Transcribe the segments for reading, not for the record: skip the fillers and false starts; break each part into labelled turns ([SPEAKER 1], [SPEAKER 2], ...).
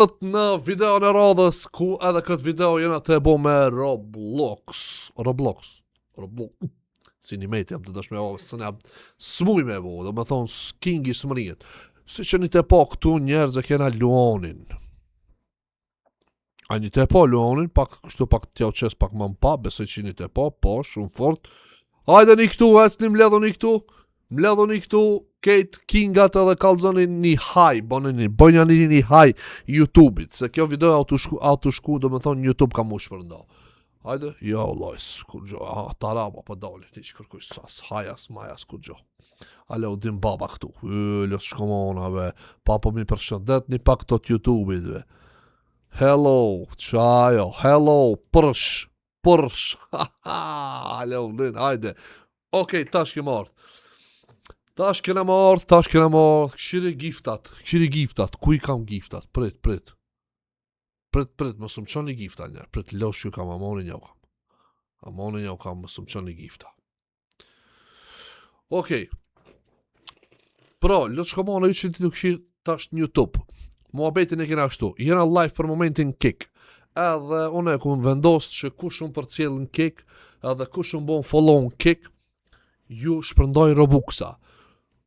[SPEAKER 1] Në video në radhës, ku edhe këtë video jena të e bo me Roblox. Si një mejt jam të dëshme o, së ne jam smuj me bo, dhe me thonë s'kingi së mërijet. Si që një të po këtu njerëz e kena Luonin. A një të po Luonin, pak kështu pak t'jau qes pak më mpa, besoj që një të po, shumë fort. Hajde një këtu, ecni mledhoni këtu. Mledhoni këtu, Kate Kingat edhe kalzoni një haj, bojnë një haj YouTube-it, se kjo video autoshku, do me thonë YouTube ka mu shpërnda. Hajde, jo, lojs, kur gjo, taraba pa dali, një që kërkuj sas, hajas, majas, kur gjo. Ale, u dim baba këtu, lës shkomona, be, papa mi përshëndet një pak tot YouTube-it, be. Hello, qajo, hello, përsh, ale, u din, hajde. Okej, tash kem ardh. Tash kena marrë, këshiri giftat, ku i kam giftat, prit, mësëm qoni gifta njerë, prit, losh ju kam, amonin jau kam, mësëm qoni gifta. Okej, pro, losh komona ju që ti të këshirë tash në YouTube, mua betin e kena kështu, jena live për momentin Kik, edhe une ku më vendosë që kush unë për cilën Kik, edhe kush unë bon follow në Kik, ju shpërndoj Robuxa.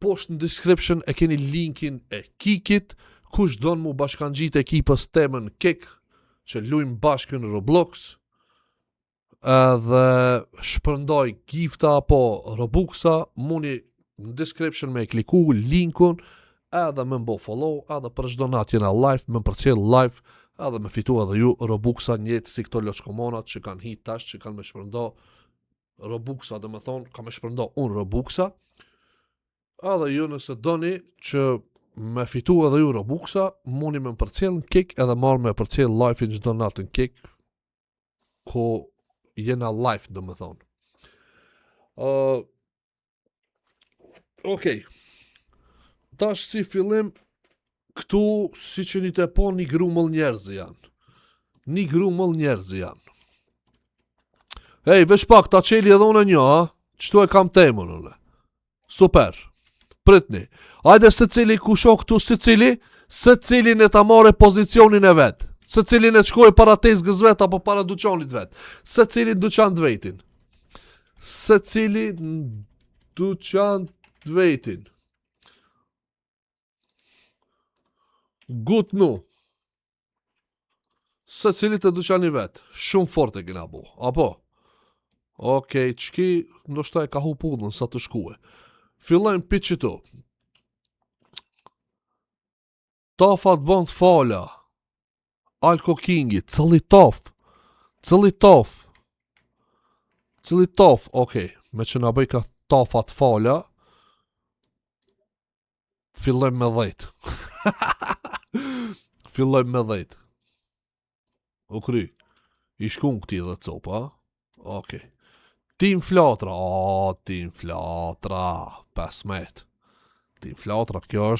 [SPEAKER 1] Poshtë në description e keni linkin e Kikit, kush donë mu bashkangjit ekipës temën Kik, që lujmë bashkë në Roblox, edhe shpërndoj gifta apo Robuxa, muni në description me kliku linkun, edhe me mbo follow, edhe për çdo natë jena live, me përcjell live, edhe me fitu edhe ju Robuxa njëtë si këto loçkomonat që kanë hit tash, që kanë me shpërndo Robuxa, dhe me thonë, ka me shpërndo unë Robuxa, edhe ju nëse doni që me fitu edhe ju Robuxa, muni me më përcjell në Kik edhe marrë me përcjell live në çdo natë në Kik, ku jena live, do me thonë. Okej. Tash si fillim, këtu si që një të po një grumëll njerëzë janë. Ej, vesh pak, ta qeli edhe unë një, ha? Qëtu e kam temën, unë. Super. Pritni. Ajde se cili ku shok këtu, se cili në ta marrë pozicionin e vetë. Se cili në qkoj para tezgës vetë, apo para duqanit vetë. Se cili në duqan të vetin. Gutnu. Se cili të duqani vetë. Shumë fort e kina bo. Apo? Okej, qki ndoshta e ka hu pullën sa të shkue. Fillojmë piqë tu. Tafat bënd fala. Alko Kingi, cëli tof. Okej, me që na bëj ka tafat fala, fillojmë me 10. U kry. I shkun këti dhe copa, Okej. Tim Flatra, 15. Tim Flatra, kjo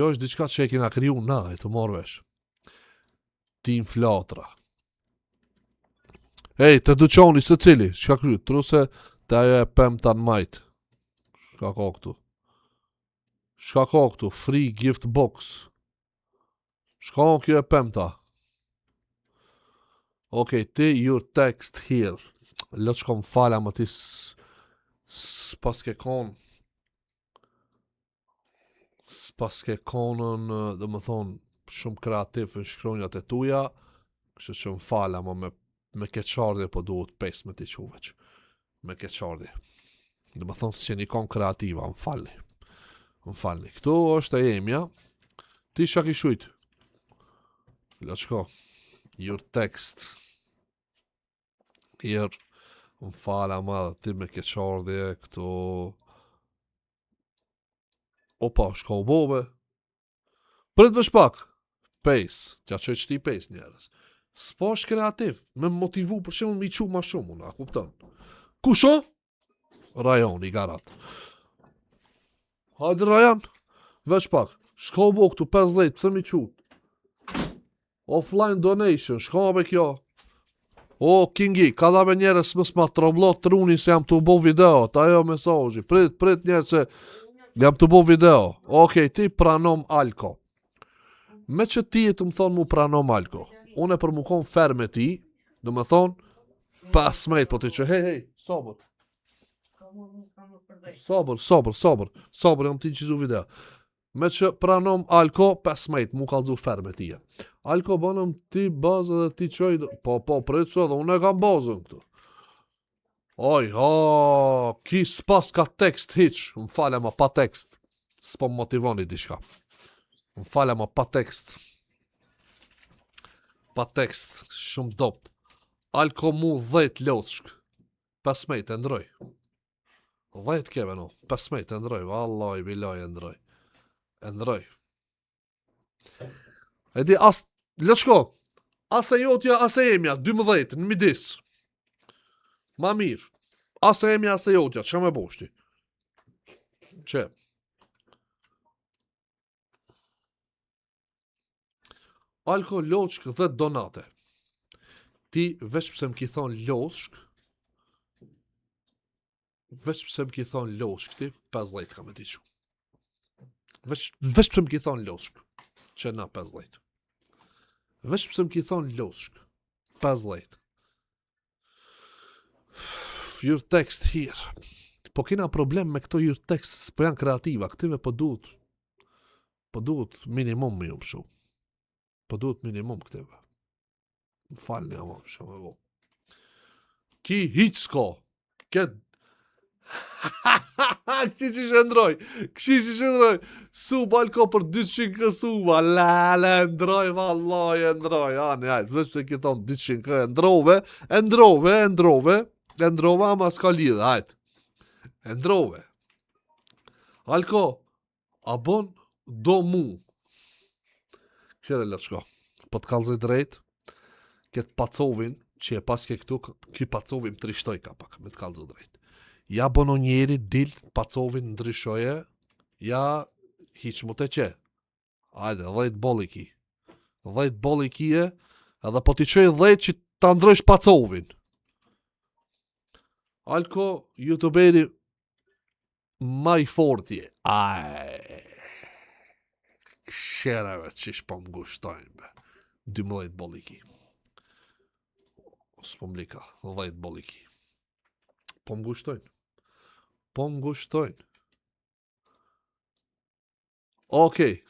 [SPEAKER 1] është diçka që e kena kriju na, e të morë vesh. Tim Flatra. Ej, të duqoni se cili, shka kryu, truse të ajo e pemta në majt. Shka ka këtu, free gift box. Shka kjo e pemta. Okej, ti, your text here. Lëtë shkom fala më ti s'pas ke konën, dhe më thonë, shumë kreativ në shkronjat e tuja, kështë që më fala më me keqardje, po duhet 15 i quveq. Me keqardje. Dhe më thonë, si një kon kreativa, më falni. Këtu është e emja, ti shak i shujt. Lëtë shko, your text here, më fala ma dhe ti me keqardje, këtu... Opa, shka u bobe. Prit vesh pak. Pace. Tja që qëti pace njerës. S'po është kreativ. Me motivu për shemë mi qu ma shumë. Unë, a kupton. Kusho? Rajon, i garat. Hajde Rajan. Vesh pak. Shka u bo këtu 50, pëse mi qu? Offline donation. Shka me kjo? O, Kingi, ka da me njerës më s'ma troblot truni se jam të bo video. Ta jo mesajji. Prit njerës se... Jam të bo video. Okej, ti pranom Alko. Me që ti e të më thonë mu prano Malko, unë e për mu konë ferm me ti, do më thonë, 15, po ti që, hej, sobër. Sobër, jam ti qizu video. Me që pranom Alko, 15, mu kalzu ferm me ti. Alko banëm ti bazë dhe ti qoj, po, prejtë së dhe unë e kam bazën këtu. Oj, ki s'pas ka tekst hiq, më fale ma pa tekst, s'po më motivoni diçka. Më fale ma pa tekst. Pa tekst, shumë dopt. Alko mu 10 loçk. 15 e ndroj. 10 keve no. 15 e ndroj. Wallahi bilaj e ndroj. E ndroj. E di as... Loçko. As e jotja, as e emja. 12 në midis. Ma mirë. As e emja, as e jotja. Që me boshti? Që? Alko loçk dhe donate. Ti veç pse më ki thonë loçk, ti 15 ka me ti që. Veç pse më ki thonë loçk, që na 15. Veç pse më ki thonë loçk, 15. Your text here. Po kena problem me këto your text, s'po janë kreativa, këtive po duhet minimum me ju shumë. Po duhet minimum këtive. Më falni ama, shumë e vo. Ki hiq s'ka. Ket... Kështi që shëndroj. Suba alko për 200 kë suba. Lale, ndroj, vallaj, ndroj. Ani, hajt, vështë se ki thonë 200 kë, ndrove, ama s'ka lidhe, hajt. Ndrove. Alko, a bon do mu. Këshire le të shko. Po të kalzë drejt, këtë pacovin, që e pas ke këtu, ky pacovin më trishtoj ka pak, me të kalzë drejt. Ja bono njeri, dil, pacovin ndryshoje, ja hiq mu të që. Ajde, 10 boli ki. 10 boli kije, edhe po t'i qoj 10 që t'a ndrojsh pacovin. Alko, youtuberi ma i fortje. Aj... Shereve qish po më gushtojnë be. 12 boliki. S'po mblika, 10 boliki. Po më gushtojnë. Okej.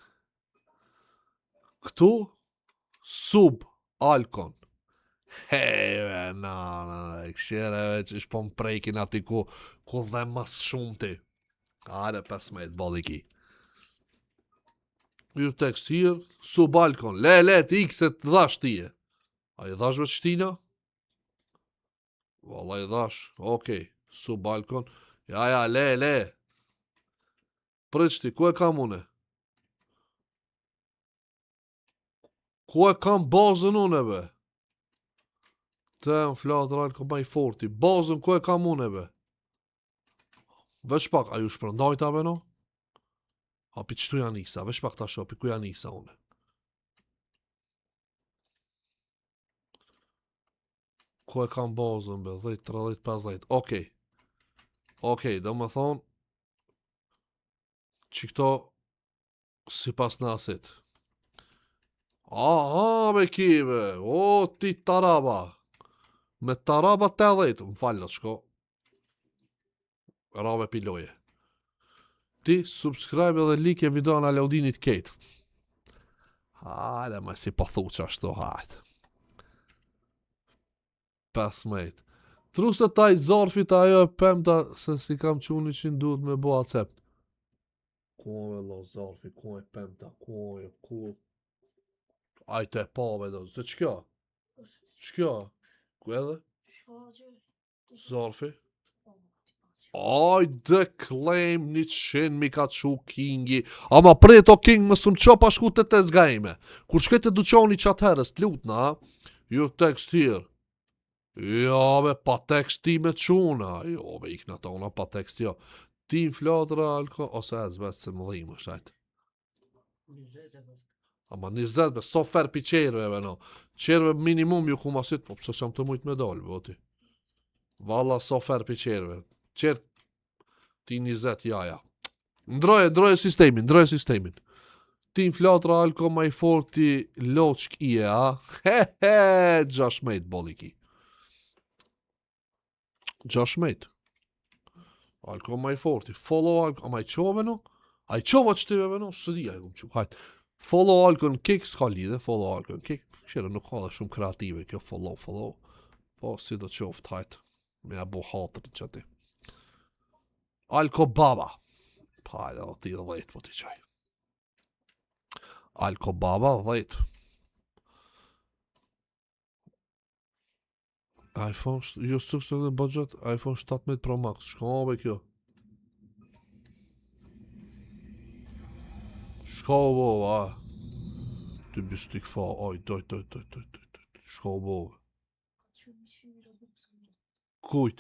[SPEAKER 1] Këtu sub Alkon. Hejve, këshireve qish po më prejkin ati ku dhe mas shumë ti. Are 15 boliki. Your text here, sub Alkon. Le, ti ikse të dhash tije. A i dhash vetë shtina? Valla i dhash. Okej, sub Alkon. Ja, le. Prëqti, ku e kam une? Ku e kam bazën une, be? Te në flatër Alkon ma i forti. Bazën ku e kam une, be? Vesh pak, a ju shpërndajta, be no? Api qëtu janë isa, vesh pak ta shopi, ku janë isa une? Ku e kam bazën, be? 10, 30, 50, Okej, do më thonë, që këto, si pas nasit. Me kive, ti taraba. Me taraba 80, më falë në shko. Rave piloje. Ti subscribe edhe like video në Alaudinit Kate. Hale, me si po thu që ashtu, hajt. 15. Trusë taj zarfit ajo e pemta, se si kam quni që duhet me bo acept. Ku e lo zarfi, ku e pemta, ku. Ajte e pave do, se qëkja? Ku edhe? Zarfi? Ajde, claim 100 mi ka qu kingi. Ama preto king më sum qa pa shku të zgajme. Kur shket e duqoni qatë herës, t'lutna, ju tekst here. Ja, be, pa tekst ti me quna. Jo, be, ikna ta una pa tekst, jo. Ti në flatëra, alko, ose e zbet se më dhimë, shajt. Ama 20, be, so fer pi qerve, no. Qerve minimum ju ku masit, po pëse jam të mujt me dalë, boti. Valla, so fer pi qerve. Qerë, ti 20, jaja. Ndroje sistemin. Tim flatra Alko më i forti loçk i e, a? He, 16 bolli ki. 16. Alko më i forti. Follow Alko, ama i qove no? A i qova që të veve no? Së dhja e këmë që. Hajt. Follow Alko në kick, s'ka lidhe, follow Alko në kick. Qire, nuk ka dhe shumë kreative kjo follow. Po, si do qoftë, hajt. Me ja bo hatër që ti. Alko Baba. Hajde, o ti 10 po ti qaj. Alko Baba 10. iPhone, jo sukse dhe budget, iPhone 17 Pro Max. Shka be kjo? Shka bo, a? Ty bistik fa, oj, doj. Shka bo. Kujt?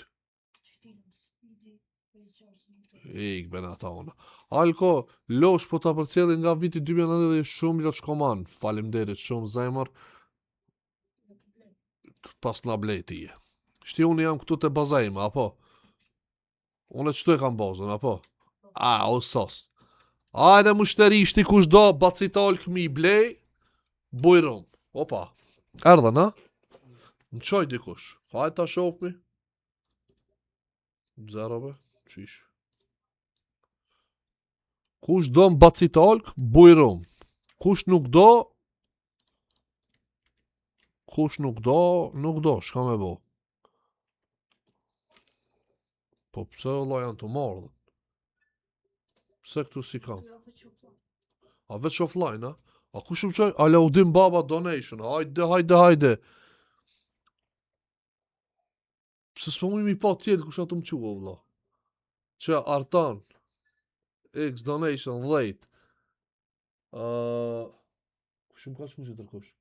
[SPEAKER 1] Ik, bena ta ona. Alko, losh po ta përcjellin nga viti 2019 shumë lot shkoman. Faleminderit shumë zemër. Pas na bleti je. Shti unë jam këtu të bazajme, apo? Unë qëtu e kam bazën, apo? A, o sos. Ajde mushteri shti kush do, bacital këmi blej, bujrum. Opa. Erdhe, na? Në qoj dikush. Hajde ta shofmi. Zerove, qish. Kush do më bacitalk, bujrum. Kush nuk do, nuk do, shka me bo. Po pse Allah janë të marrë? Pse këtu si kam? A veç offline, a? A kush më qaj? Alaudin Baba donation, hajde. Pse s'po mu mi pa tjetë kush atë më qua, vla? Që Artan, X donation 10. Kush më ka që mu që tërkush?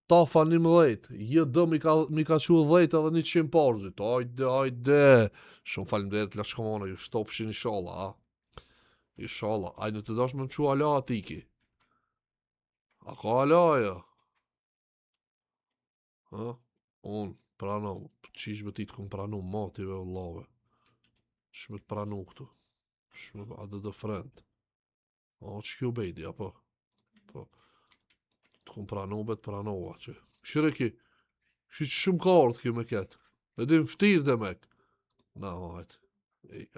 [SPEAKER 1] Tafa 11, JD mi ka që 10 edhe 100 parzit. Hajde. Shumë falimderit, la shkomona, ju shtopshin i shala, a? I shala. Ajde të dash me më që ala atiki. A ka ala, ja? Ha? Unë, prano, qish me ti të këmë pranu, mative o lave. Shme të pranu këtu. Shme, adë dhe friend. A, që kjo bejdi, apo? Po. Të këmë pranu, bet pranova, që. Shire ki, që shumë ka ardhë kjo me ketë. Me dim ftirë dhe mek. Na, hajt.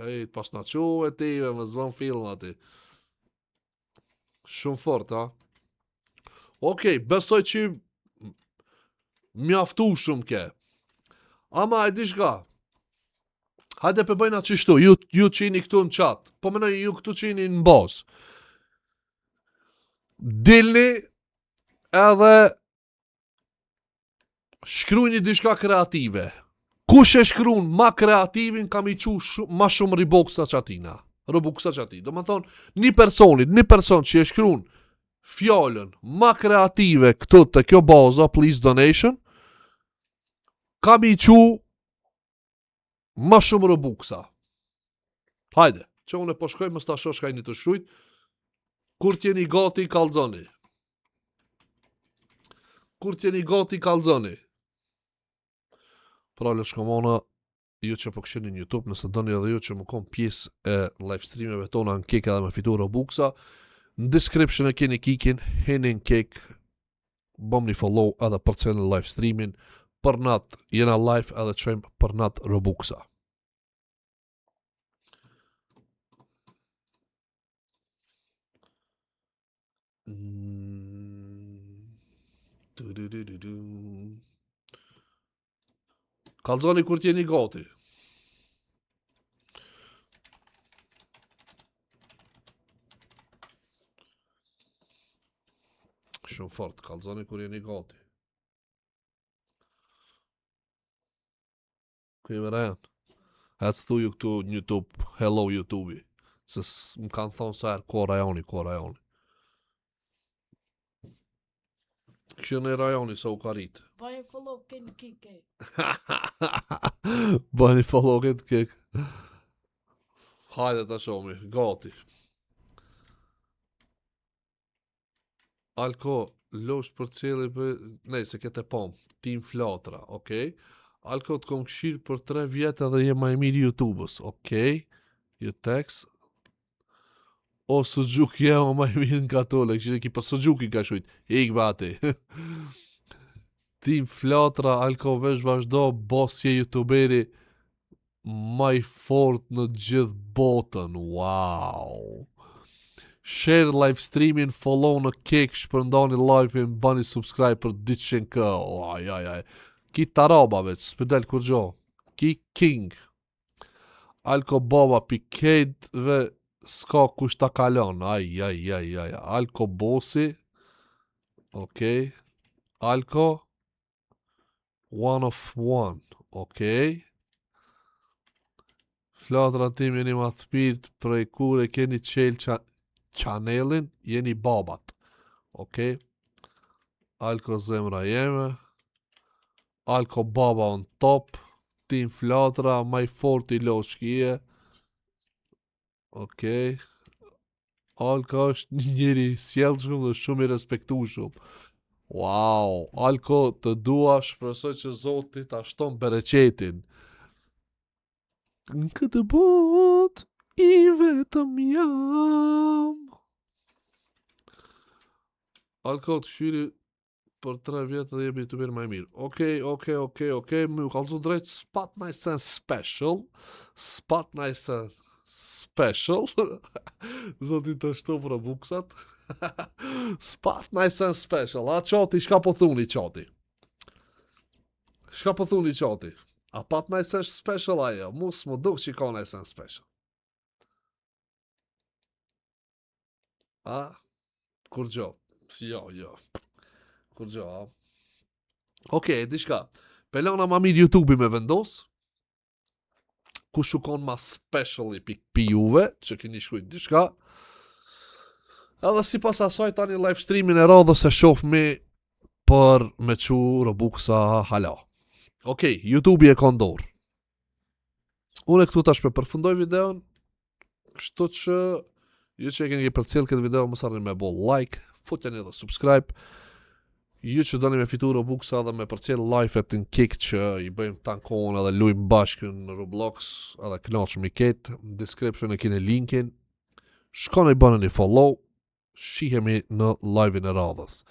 [SPEAKER 1] Ej, pas na quve tive, me zvan film ati. Shumë fort, ha? Okej, besoj që mjaftu shumë ke. Ama e di shka. Hajde pe bëjna qishtu, ju qini këtu në qatë. Po menoj ju këtu qini në bazë. Dilni edhe shkrujni diçka kreative. Kush e shkruan ma kreativin kam i qu ma shumë riboksa qatina. Robuksa qati. Do më thonë, një person që e shkruan fjallën ma kreative këtu të kjo baza, please donation, kam i qu ma shumë robuksa. Hajde, që unë e po shkoj, më sta shosh ka një të shkrujt. Kur t'jeni gati, kalzoni. Pra, le shkomona, ju që po këshini në YouTube, nëse doni edhe ju që më kom pjesë e live streameve tona në kek edhe me fitu robuksa, në description e keni kikin, heni në kek, bom një follow edhe për cilë live streamin, për natë jena live edhe qëjmë për natë robuksa. Kalzoni kur t'jeni gati. Shumë fort, kalzoni kur jeni gati. Kujme rajan. Hec thuju këtu në YouTube, hello YouTube. Se më kanë thonë sa erë, ko rajoni. Kështë në rajoni sa u karit.
[SPEAKER 2] Bani follow kënë kike.
[SPEAKER 1] Bani follow kënë kik. Hajde ta shomi, gati. Alko, losh për cili për... Nej, se kete pom. Tim Flatra, okej. Alko të kom këshirë për 3 vjetë edhe je ma e mirë YouTube-ës, okej. Ju tekst. O Suzuki jema ma i mirë në katole, këshire ki për Suzuki ka shujt, ik bati. Tim Flatra, Alko vesh vazhdo, boss je youtuberi ma i fort në gjithë botën, wow. Share live streamin, follow në kek, shpërndani live-in, bani subscribe për 200k, aj. Ki taroba veç, s'pëdel kur gjo. Ki king. Alko baba piket dhe s'ka kush ta kalon, aj. Alko bossi, okej. Alko, one of one, okej. Flatra tim jeni ma thpirt, prej kure keni qelë channelin, jeni babat. Okej. Alko zemra jeme. Alko baba on top. Tim Flatra, ma i fort i loshkije. Okej. Alko është një njëri sjellshëm dhe shumë i respektueshëm. Wow, Alko të dua, shpresoj që Zoti ta shton bereqetin. Në këtë botë i vetëm jam. Alko të shyri për 3 vjetë dhe jemi të mirë më e mirë. Okej, më u kalzu drejt Spat Nice and Special. Spat Nice and Special. Zoti të shto për buksat. Spat Nice and Special. A qoti, shka po thuni qoti? Shka po thuni qoti? A pat Nice and Special ajo? Mus më duk që i ka Nice and Special. A? Kur gjo? Jo. Kur gjo, a? Okej, dishka. Pelona ma mirë YouTube-i me vendos. Ku shukon ma special i pi juve, që keni shkujt dishka. Edhe si pas asaj tani live streamin e radhës e shofmi për me qu Robuksa hala. Okej, YouTube-i e ka ndorë. Unë e këtu tash me përfundoj videon, kështu që ju që e keni për cilë këtë video, më sarni me bo like, futjeni dhe subscribe. Ju që doni me fitu Robuksa dhe me përcjell live-et në kick që i bëjmë tankon edhe lujmë bashkë në Roblox edhe knaqëm i ketë, në description e kini linkin, shkoni bënë një follow, shihemi në live-in e radhës.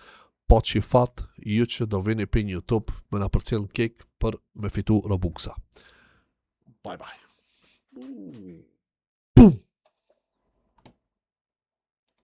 [SPEAKER 1] Po që i fat, ju që do vini për YouTube me na përcjell në kick për me fitu Robuksa. Bye. Boom!